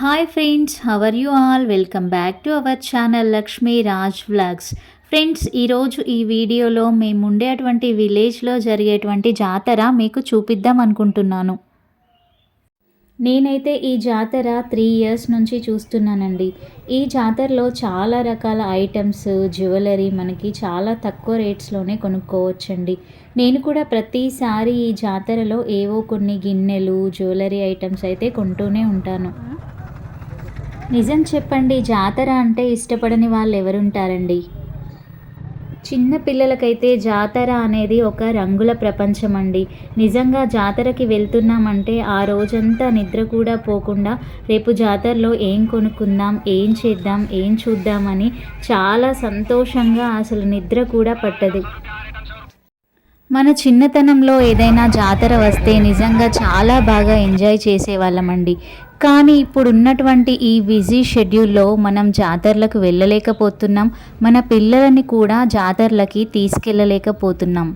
Hi friends, how are you all? Welcome back to our channel Lakshmi Raj vlogs. Friends, ఈరోజు ఈ వీడియోలో మేము ఉండేటువంటి విలేజ్లో జరిగేటువంటి జాతర మీకు చూపిద్దాం అనుకుంటున్నాను. నేనైతే ఈ జాతర 3 ఇయర్స్ నుంచి చూస్తున్నానండి. ఈ జాతరలో చాలా రకాల ఐటమ్స్, జ్యువెలరీ మనకి చాలా తక్కువ రేట్స్లోనే కొనుక్కోవచ్చండి. నేను కూడా ప్రతిసారి ఈ జాతరలో ఏవో కొన్ని గిన్నెలు, జ్యువెలరీ ఐటమ్స్ అయితే కొంటూనే ఉంటాను. నిజం చెప్పండి, జాతర అంటే ఇష్టపడని వాళ్ళు ఎవరుంటారండి? చిన్న పిల్లలకైతే జాతర అనేది ఒక రంగుల ప్రపంచం అండి. నిజంగా జాతరకి వెళ్తున్నామంటే ఆ రోజంతా నిద్ర కూడా పోకుండా రేపు జాతరలో ఏం కొనుక్కుందాం, ఏం చేద్దాం, ఏం చూద్దామని చాలా సంతోషంగా అసలు నిద్ర కూడా పట్టదు. మన చిన్నతనంలో ఏదైనా జాతర వస్తే నిజంగా చాలా బాగా ఎంజాయ్ చేసేవాళ్ళమండి. కానీ ఇప్పుడున్నటువంటి ఈ బిజీ షెడ్యూల్లో మనం జాతరలకు వెళ్ళలేకపోతున్నాం. మన పిల్లలని కూడా జాతరలకి తీసుకెళ్ళలేకపోతున్నాం.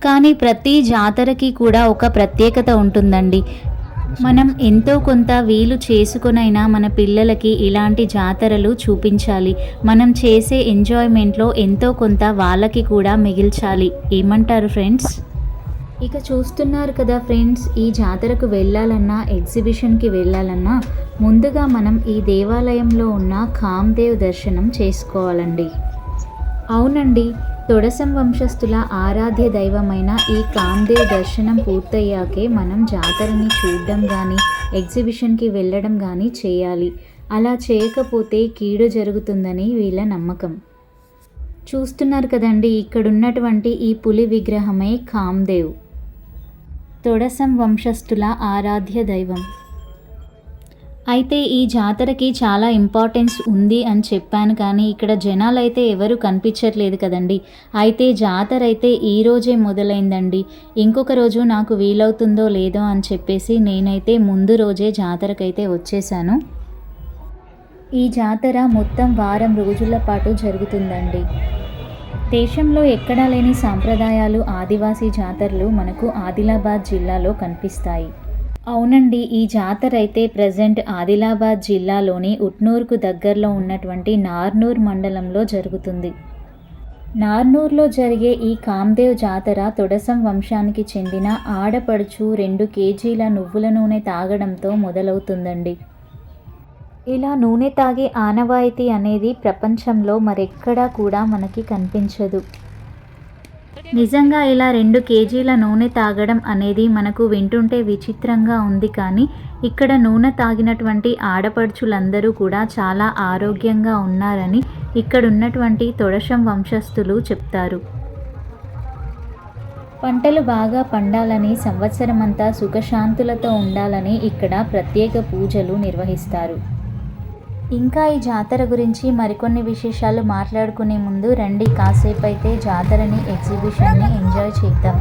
కానీ ప్రతి జాతరకి కూడా ఒక ప్రత్యేకత ఉంటుందండి. మనం ఎంతో కొంత వీలు చేసుకునైనా మన పిల్లలకి ఇలాంటి జాతరలు చూపించాలి. మనం చేసే ఎంజాయ్మెంట్లో ఎంతో కొంత వాళ్ళకి కూడా మిగిల్చాలి. ఏమంటారు ఫ్రెండ్స్? ఇక చూస్తున్నారు కదా ఫ్రెండ్స్, ఈ జాతరకు వెళ్ళాలన్నా, ఎగ్జిబిషన్కి వెళ్ళాలన్నా ముందుగా మనం ఈ దేవాలయంలో ఉన్న కామ్దేవ్ దర్శనం చేసుకోవాలండి. అవునండి, తొడసం వంశస్థుల ఆరాధ్య దైవమైన ఈ కామ్దేవ్ దర్శనం పూర్తయ్యాకే మనం జాతరని చూడడం కానీ, ఎగ్జిబిషన్కి వెళ్ళడం కానీ చేయాలి. అలా చేయకపోతే కీడు జరుగుతుందని వీళ్ళ నమ్మకం. చూస్తున్నారు కదండి, ఇక్కడున్నటువంటి ఈ పులి విగ్రహమే కామ్దేవ్, తొడసం వంశస్థుల ఆరాధ్య దైవం. అయితే ఈ జాతరకి చాలా ఇంపార్టెన్స్ ఉంది అని చెప్పాను, కానీ ఇక్కడ జనాలైతే ఎవరు కనిపించట్లేదు కదండి. అయితే జాతర అయితే ఈరోజే మొదలైందండి. ఇంకొక రోజు నాకు వీలవుతుందో లేదో అని చెప్పేసి నేనైతే ముందు రోజే జాతరకైతే వచ్చేసాను. ఈ జాతర మొత్తం వారం రోజుల పాటు జరుగుతుందండి. దేశంలో ఎక్కడా లేని సాంప్రదాయాలు, ఆదివాసీ జాతరలు మనకు ఆదిలాబాద్ జిల్లాలో కనిపిస్తాయి. అవునండి, ఈ జాతర అయితే ప్రజెంట్ ఆదిలాబాద్ జిల్లాలోని ఉట్నూరుకు దగ్గరలో ఉన్నటువంటి నార్నూర్ మండలంలో జరుగుతుంది. నార్నూర్లో జరిగే ఈ కామ్దేవ్ జాతర తొడసం వంశానికి చెందిన ఆడపడుచు 2 కేజీల నువ్వుల నూనె తాగడంతో మొదలవుతుందండి. ఇలా నూనె తాగే ఆనవాయితీ అనేది ప్రపంచంలో మరెక్కడా కూడా మనకి కనిపించదు. నిజంగా ఇలా 2 కేజీల నూనె తాగడం అనేది మనకు వింటుంటే విచిత్రంగా ఉంది, కానీ ఇక్కడ నూనె తాగినటువంటి ఆడపడుచులందరూ కూడా చాలా ఆరోగ్యంగా ఉన్నారని ఇక్కడున్నటువంటి తొడసం వంశస్థులు చెప్తారు. పంటలు బాగా పండాలని, సంవత్సరమంతా సుఖశాంతులతో ఉండాలని ఇక్కడ ప్రత్యేక పూజలు నిర్వహిస్తారు. ఇంకా ఈ జాతర గురించి మరికొన్ని విశేషాలు మాట్లాడుకునే ముందు రండి కాసేపు అయితే జాతరని, ఎగ్జిబిషన్ని ఎంజాయ్ చేద్దాం.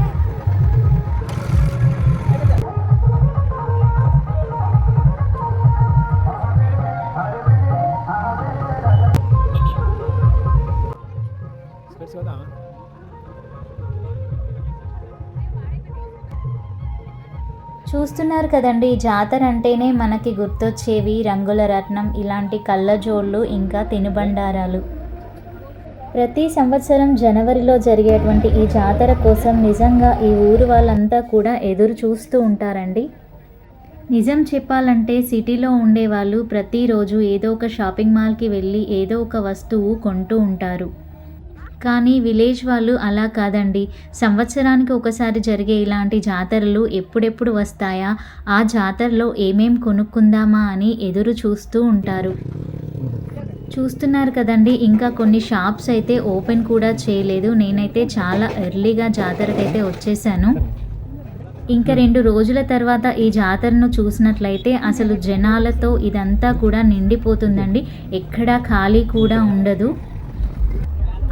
చూస్తున్నారు కదండి, జాతర అంటేనే మనకి గుర్తొచ్చేవి రంగుల రత్నం, ఇలాంటి కళ్ళజోళ్ళు, ఇంకా తినుబండారాలు. ప్రతి సంవత్సరం జనవరిలో జరిగేటువంటి ఈ జాతర కోసం నిజంగా ఈ ఊరు వాళ్ళంతా కూడా ఎదురు చూస్తూ ఉంటారండి. నిజం చెప్పాలంటే సిటీలో ఉండేవాళ్ళు ప్రతిరోజు ఏదో ఒక షాపింగ్ మాల్కి వెళ్ళి ఏదో ఒక వస్తువు కొంటూ ఉంటారు. కానీ విలేజ్ వాళ్ళు అలా కాదండి. సంవత్సరానికి ఒకసారి జరిగే ఇలాంటి జాతరలు ఎప్పుడెప్పుడు వస్తాయా, ఆ జాతరలో ఏమేం కొనుక్కుందామా అని ఎదురు చూస్తూ ఉంటారు. చూస్తున్నారు కదండి, ఇంకా కొన్ని షాప్స్ అయితే ఓపెన్ కూడా చేయలేదు. నేనైతే చాలా ఎర్లీగా జాతరకైతే వచ్చేసాను. ఇంకా 2 రోజుల తర్వాత ఈ జాతరను చూసినట్లయితే అసలు జనాలతో ఇదంతా కూడా నిండిపోతుందండి. ఎక్కడా ఖాళీ కూడా ఉండదు.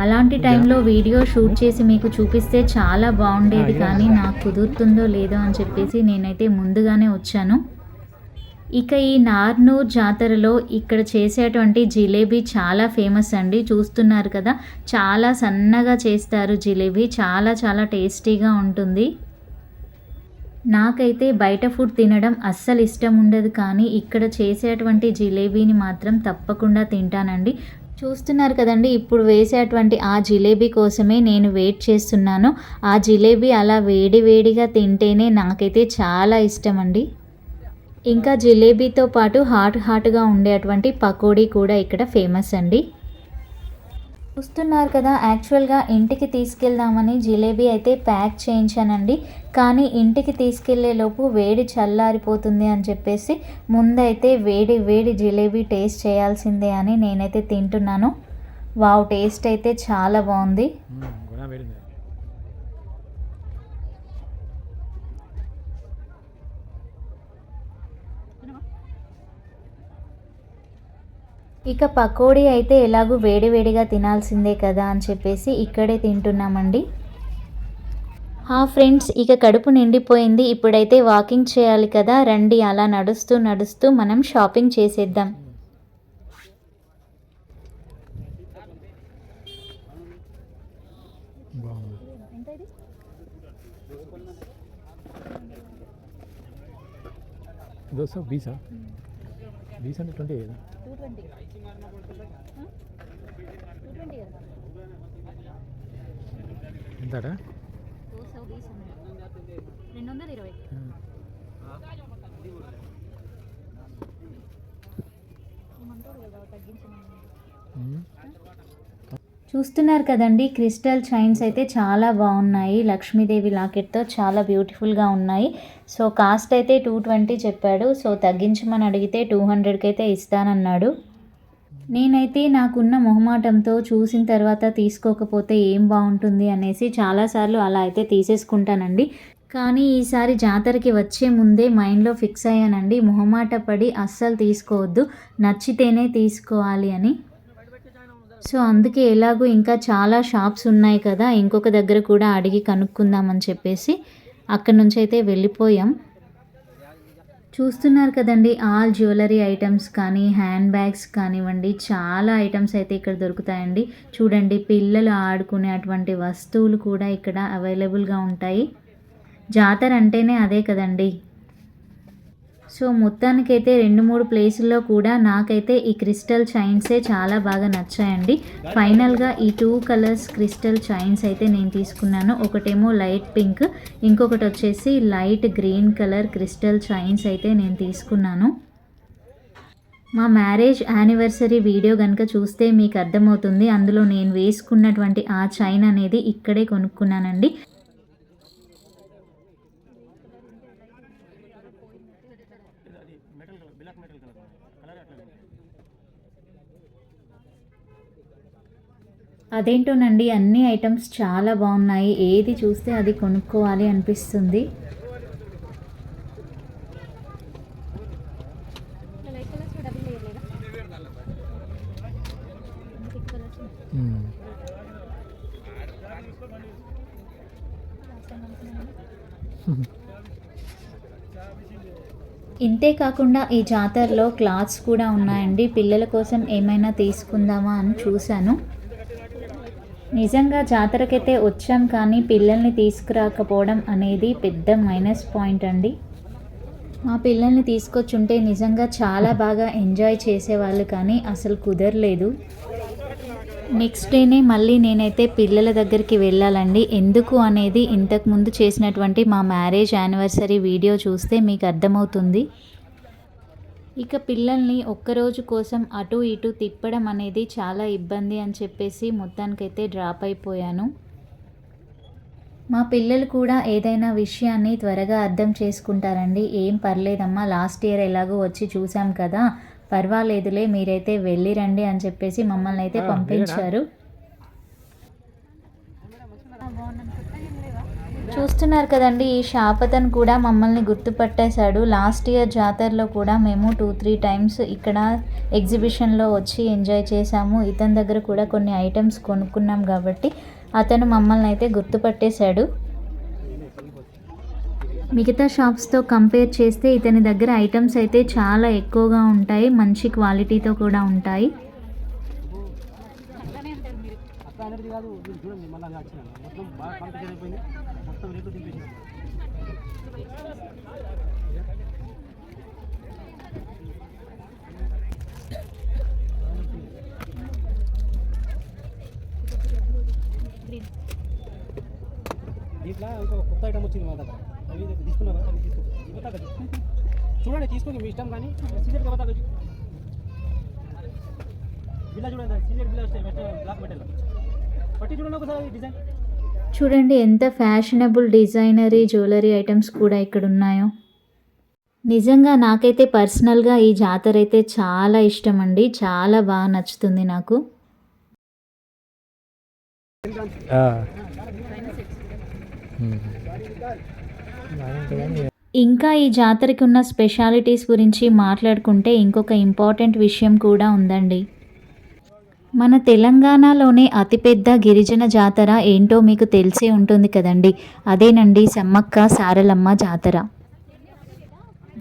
అలాంటి టైంలో వీడియో షూట్ చేసి మీకు చూపిస్తే చాలా బాగుండేది, కానీ నాకు కుదురుతుందో లేదో అని చెప్పేసి నేనైతే ముందుగానే వచ్చాను. ఇక ఈ నార్నూర్ జాతరలో ఇక్కడ చేసేటువంటి జిలేబీ చాలా ఫేమస్ అండి. చూస్తున్నారు కదా, చాలా సన్నగా చేస్తారు జిలేబీ, చాలా చాలా టేస్టీగా ఉంటుంది. నాకైతే బయట ఫుడ్ తినడం అస్సలు ఇష్టం ఉండదు, కానీ ఇక్కడ చేసేటువంటి జిలేబీని మాత్రం తప్పకుండా తింటానండి. చూస్తున్నారు కదండీ! ఇప్పుడు వేసేటువంటి ఆ జిలేబీ కోసమే నేను వెయిట్ చేస్తున్నాను. ఆ జిలేబీ అలా వేడి వేడిగా తింటేనే నాకైతే చాలా ఇష్టమండి. ఇంకా జిలేబీతో పాటు హాట్‌గా ఉండేటువంటి పకోడీ కూడా ఇక్కడ ఫేమస్ అండి. చూస్తున్నారు కదా! యాక్చువల్‌గా ఇంటికి తీసుకెళ్దామని జిలేబీ అయితే ప్యాక్ చేయించానండి. కానీ ఇంటికి తీసుకెళ్ళేలోపు వేడి చల్లారిపోతుంది అని చెప్పేసి ముందైతే వేడి వేడి జిలేబీ టేస్ట్ చేయాల్సిందే అని నేనైతే తింటున్నాను. వావ్! టేస్ట్ అయితే చాలా బావుంది. ఇక పకోడీ అయితే ఎలాగూ వేడి వేడిగా తినాల్సిందే కదా అని చెప్పేసి ఇక్కడే తింటున్నామండి. ఫ్రెండ్స్, ఇక కడుపు నిండిపోయింది. ఇప్పుడైతే వాకింగ్ చేయాలి కదా, రండి అలా నడుస్తూ నడుస్తూ మనం షాపింగ్ చేసేద్దాం. ఎంతటా? 220. చూస్తున్నారు కదండి, క్రిస్టల్ చైన్స్ అయితే చాలా బాగున్నాయి. లక్ష్మీదేవి లాకెట్తో చాలా బ్యూటిఫుల్గా ఉన్నాయి. సో కాస్ట్ అయితే 220 చెప్పాడు. సో తగ్గించమని అడిగితే 200కి అయితే ఇస్తానన్నాడు. నేనైతే నాకున్న మొహమాటంతో చూసిన తర్వాత తీసుకోకపోతే ఏం బాగుంటుంది అనేసి చాలాసార్లు అలా అయితే తీసేసుకుంటానండి. కానీ ఈసారి జాతరకి వచ్చే ముందే మైండ్లో ఫిక్స్ అయ్యానండి, మొహమాట పడి అస్సలు తీసుకోవద్దు, నచ్చితేనే తీసుకోవాలి అని. సో అందుకే ఎలాగో ఇంకా చాలా షాప్స్ ఉన్నాయి కదా, ఇంకొక దగ్గర కూడా అడిగి కనుక్కుందామని చెప్పేసి అక్కడి నుంచి అయితే వెళ్ళిపోయాం. చూస్తున్నారు కదండి, ఆల్ జ్యువెలరీ ఐటమ్స్ కానీ హ్యాండ్ బ్యాగ్స్ కానివ్వండి, చాలా ఐటమ్స్ అయితే ఇక్కడ దొరుకుతాయండి. చూడండి, పిల్లలు ఆడుకునే అటువంటి వస్తువులు కూడా ఇక్కడ అవైలబుల్గా ఉంటాయి. జాతర అంటేనే అదే కదండి. సో మొత్తానికైతే 2-3 ప్లేసుల్లో కూడా నాకైతే ఈ క్రిస్టల్ చైన్సే చాలా బాగా నచ్చాయండి. ఫైనల్గా ఈ 2 కలర్స్ క్రిస్టల్ చైన్స్ అయితే నేను తీసుకున్నాను. ఒకటేమో లైట్ పింక్, ఇంకొకటి వచ్చేసి light green colour crystal chains అయితే నేను తీసుకున్నాను. మా మ్యారేజ్ యానివర్సరీ వీడియో కనుక చూస్తే మీకు అర్థమవుతుంది, అందులో నేను వేసుకున్నటువంటి ఆ చైన్ అనేది ఇక్కడే కొనుక్కున్నానండి. అదేంటోనండి, అన్ని ఐటమ్స్ చాలా బాగున్నాయి. ఏది చూస్తే అది కొనుక్కోవాలి అనిపిస్తుంది. ఇంతే కాకుండా ఈ జాతరలో క్లాత్స్ కూడా ఉన్నాయండి. పిల్లల కోసం ఏమైనా తీసుకుందామా అని చూశాను. నిజంగా జాతరకైతే వచ్చాం, కానీ పిల్లల్ని తీసుకురాకపోవడం అనేది పెద్ద మైనస్ పాయింట్ అండి. మా పిల్లల్ని తీసుకొచ్చుంటే నిజంగా చాలా బాగా ఎంజాయ్ చేసేవాళ్ళు, కానీ అసలు కుదరలేదు. నెక్స్ట్ డేనే మళ్ళీ నేనైతే పిల్లల దగ్గరికి వెళ్ళాలండి. ఎందుకు అనేది ఇంతకుముందు చేసినటువంటి మా మ్యారేజ్ యానివర్సరీ వీడియో చూస్తే మీకు అర్థమవుతుంది. ఇక పిల్లల్ని ఒక్కరోజు కోసం అటు ఇటు తిప్పడం అనేది చాలా ఇబ్బంది అని చెప్పేసి మొత్తానికైతే డ్రాప్ అయిపోయాను. మా పిల్లలు కూడా ఏదైనా విషయాన్ని త్వరగా అర్థం చేసుకుంటారండి. ఏం పర్లేదమ్మా, లాస్ట్ ఇయర్ ఎలాగో వచ్చి చూసాం కదా, పర్వాలేదులే, మీరైతే వెళ్ళిరండి అని చెప్పేసి మమ్మల్ని అయితే పంపించారు. చూస్తున్నారు కదండి, ఈ షాప్ అతను కూడా మమ్మల్ని గుర్తుపట్టేశాడు. లాస్ట్ ఇయర్ జాతరలో కూడా మేము 2-3 టైమ్స్ ఇక్కడ ఎగ్జిబిషన్లో వచ్చి ఎంజాయ్ చేసాము. ఇతని దగ్గర కూడా కొన్ని ఐటమ్స్ కొనుక్కున్నాం కాబట్టి అతను మమ్మల్ని అయితే గుర్తుపట్టేశాడు. మిగతా షాప్స్తో కంపేర్ చేస్తే ఇతని దగ్గర ఐటమ్స్ అయితే చాలా ఎక్కువగా ఉంటాయి, మంచి క్వాలిటీతో కూడా ఉంటాయి. దీంట్లో ఇంకో కొత్త ఐటమ్ వచ్చింది మా దగ్గర. అవి తీసుకున్నారా? అవి తీసుకో. చూడండి, తీసుకోండి మీ ఇష్టం. కానీ సీజెడ్ కదా బిల్లా చూడండి, సీజెడ్ బిల్లా వస్తాయి బ్లాక్ మెటల్ పట్టి చూడండి ఒకసారి డిజైన్. చూడండి ఎంత ఫ్యాషనబుల్ డిజైనరీ జ్యువెలరీ ఐటమ్స్ కూడా ఇక్కడ ఉన్నాయో. నిజంగా నాకైతే పర్సనల్గా ఈ జాతర అయితే చాలా ఇష్టం అండి, చాలా బాగా నచ్చుతుంది నాకు. ఇంకా ఈ జాతరకి ఉన్న స్పెషాలిటీస్ గురించి మాట్లాడుకుంటే ఇంకొక ఇంపార్టెంట్ విషయం కూడా ఉందండి. మన తెలంగాణలోనే అతిపెద్ద గిరిజన జాతర ఏంటో మీకు తెలిసే ఉంటుంది కదండి, అదేనండి సమ్మక్క సారలమ్మ జాతర.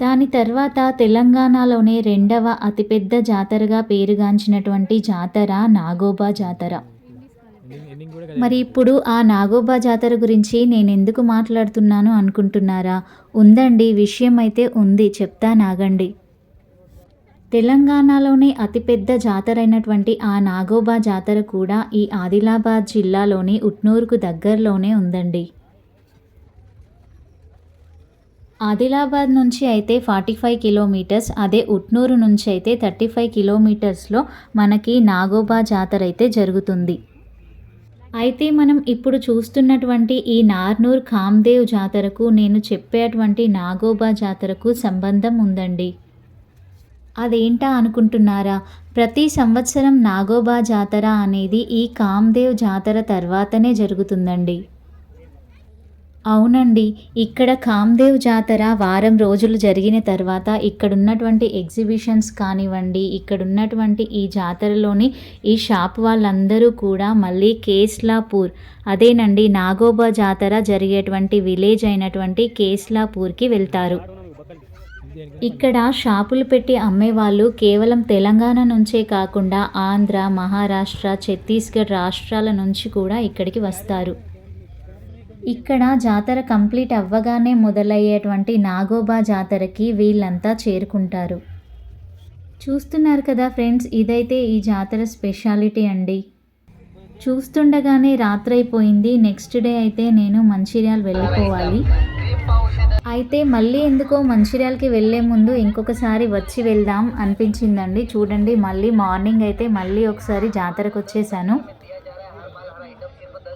దాని తర్వాత తెలంగాణలోనే రెండవ అతిపెద్ద జాతరగా పేరుగాంచినటువంటి జాతర నాగోబా జాతర. మరి ఇప్పుడు ఆ నాగోబా జాతర గురించి నేను ఎందుకు మాట్లాడుతున్నాను అనుకుంటున్నారా? ఉందండి, విషయం అయితే ఉంది, చెప్తా నాగండి. తెలంగాణలోనే అతిపెద్ద జాతర అయినటువంటి ఆ నాగోబా జాతర కూడా ఈ ఆదిలాబాద్ జిల్లాలోని ఉట్నూరుకు దగ్గరలోనే ఉందండి. ఆదిలాబాద్ నుంచి అయితే 45 కిలోమీటర్స్, అదే ఉట్నూరు నుంచి అయితే 35 కిలోమీటర్స్లో మనకి నాగోబా జాతర అయితే జరుగుతుంది. అయితే మనం ఇప్పుడు చూస్తున్నటువంటి ఈ నార్నూర్ కామ్దేవ్ జాతరకు నేను చెప్పేటువంటి నాగోబా జాతరకు సంబంధం ఉందండి. అదేంటా అనుకుంటున్నారా? ప్రతి సంవత్సరం నాగోబా జాతర అనేది ఈ కామ్దేవ్ జాతర తర్వాతనే జరుగుతుందండి. అవునండి, ఇక్కడ కామ్దేవ్ జాతర వారం రోజులు జరిగిన తర్వాత ఇక్కడున్నటువంటి ఎగ్జిబిషన్స్ కానివ్వండి, ఇక్కడున్నటువంటి ఈ జాతరలోని ఈ షాప్ వాళ్ళందరూ కూడా మళ్ళీ కేస్లాపూర్, అదేనండి నాగోబా జాతర జరిగేటువంటి విలేజ్ అయినటువంటి కేస్లాపూర్కి వెళ్తారు. ఇక్కడ షాపులు పెట్టి అమ్మేవాళ్ళు కేవలం తెలంగాణ నుంచే కాకుండా ఆంధ్ర, మహారాష్ట్ర, ఛత్తీస్గఢ్ రాష్ట్రాల నుంచి కూడా ఇక్కడికి వస్తారు. ఇక్కడ జాతర కంప్లీట్ అవ్వగానే మొదలయ్యేటువంటి నాగోబా జాతరకి వీళ్ళంతా చేరుకుంటారు. చూస్తున్నారు కదా ఫ్రెండ్స్, ఇదైతే ఈ జాతర స్పెషాలిటీ అండి. చూస్తుండగానే రాత్రి అయిపోయింది. నెక్స్ట్ డే అయితే నేను మంచిర్యాల వెళ్ళిపోవాలి. అయితే మళ్ళీ ఎందుకో మంచిర్యాలకి వెళ్ళే ముందు ఇంకొకసారి వచ్చి వెళ్దాం అనిపించిందండి. చూడండి, మళ్ళీ మార్నింగ్ అయితే మళ్ళీ ఒకసారి జాతరకు వచ్చేసాను.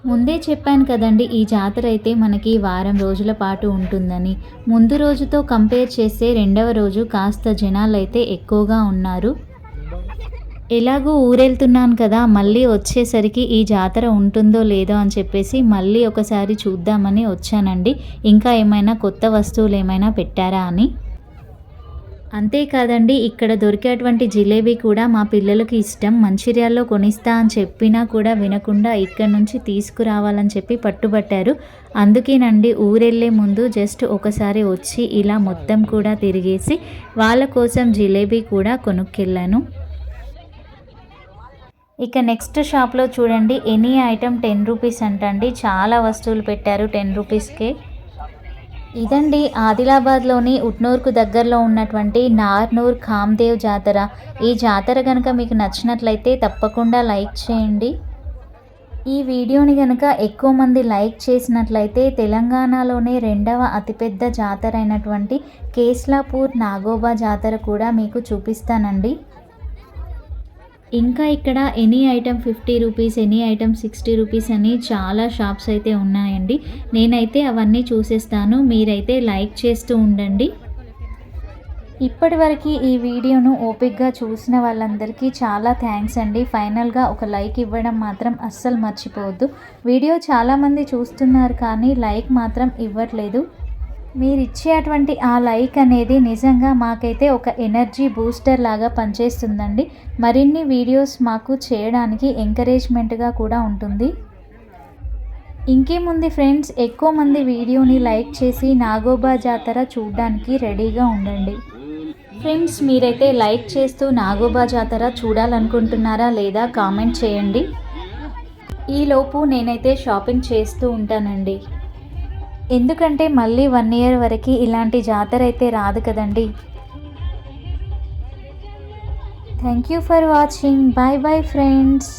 ముందే చెప్పాను కదండి, ఈ జాతర అయితే మనకి వారం రోజుల పాటు ఉంటుందని. ముందు రోజుతో కంపేర్ చేస్తే రెండవ రోజు కాస్త జనాలు అయితే ఎక్కువగా ఉన్నారు. ఎలాగూ ఊరెళ్తున్నాను కదా, మళ్ళీ వచ్చేసరికి ఈ జాతర ఉంటుందో లేదో అని చెప్పేసి మళ్ళీ ఒకసారి చూద్దామని వచ్చానండి. ఇంకా ఏమైనా కొత్త వస్తువులు ఏమైనా పెట్టారా అని. అంతేకాదండి, ఇక్కడ దొరికేటువంటి జిలేబీ కూడా మా పిల్లలకి ఇష్టం. మంచిర్యాలలో కొనిస్తా అని చెప్పినా కూడా వినకుండా ఇక్కడ నుంచి తీసుకురావాలని చెప్పి పట్టుబట్టారు. అందుకేనండి ఊరెళ్ళే ముందు జస్ట్ ఒకసారి వచ్చి ఇలా మొత్తం కూడా తిరిగేసి వాళ్ళ కోసం జిలేబీ కూడా కొనుక్కెళ్ళాను. ఇక నెక్స్ట్ షాప్లో చూడండి, ఎనీ ఐటమ్ 10 రూపీస్ అంటండి. చాలా వస్తువులు పెట్టారు 10 రూపీస్కే. ఇదండి ఆదిలాబాద్లోని ఉట్నూర్కు దగ్గరలో ఉన్నటువంటి నార్నూర్ కామ్దేవ్ జాతర. ఈ జాతర కనుక మీకు నచ్చినట్లయితే తప్పకుండా లైక్ చేయండి. ఈ వీడియోని కనుక ఎక్కువ మంది లైక్ చేసినట్లయితే తెలంగాణలోనే రెండవ అతిపెద్ద జాతర అయినటువంటి కేస్లాపూర్ నాగోబా జాతర కూడా మీకు చూపిస్తానండి. ఇంకా ఇక్కడ any item 50 rupees, any item 60 rupees అని చాలా షాప్స్ అయితే ఉన్నాయండి. నేనైతే అవన్నీ చూసేస్తాను, మీరైతే లైక్ చేస్తూ ఉండండి. ఇప్పటివరకు ఈ వీడియోను ఓపిక్గా చూసిన వాళ్ళందరికీ చాలా థ్యాంక్స్ అండి. ఫైనల్గా ఒక లైక్ ఇవ్వడం మాత్రం అస్సలు మర్చిపోవద్దు. వీడియో చాలామంది చూస్తున్నారు కానీ లైక్ మాత్రం ఇవ్వట్లేదు. మీరు ఇచ్చేటువంటి ఆ లైక్ అనేది నిజంగా మాకైతే ఒక ఎనర్జీ బూస్టర్ లాగా పనిచేస్తుందండి. మరిన్ని వీడియోస్ మాకు చేయడానికి ఎంకరేజ్మెంట్గా కూడా ఉంటుంది. ఇంకేముంది ఫ్రెండ్స్, ఎక్కువ మంది వీడియోని లైక్ చేసి నాగోబా జాతర చూడడానికి రెడీగా ఉండండి. ఫ్రెండ్స్, మీరైతే లైక్ చేస్తూ నాగోబా జాతర చూడాలనుకుంటున్నారా లేదా కామెంట్ చేయండి. ఈలోపు నేనైతే షాపింగ్ చేస్తూ ఉంటానండి. ఎందుకంటే మళ్ళీ 1 ఇయర్ వరకు ఇలాంటి జాతర అయితే రాదు కదండి. Thank you for watching. Bye bye friends.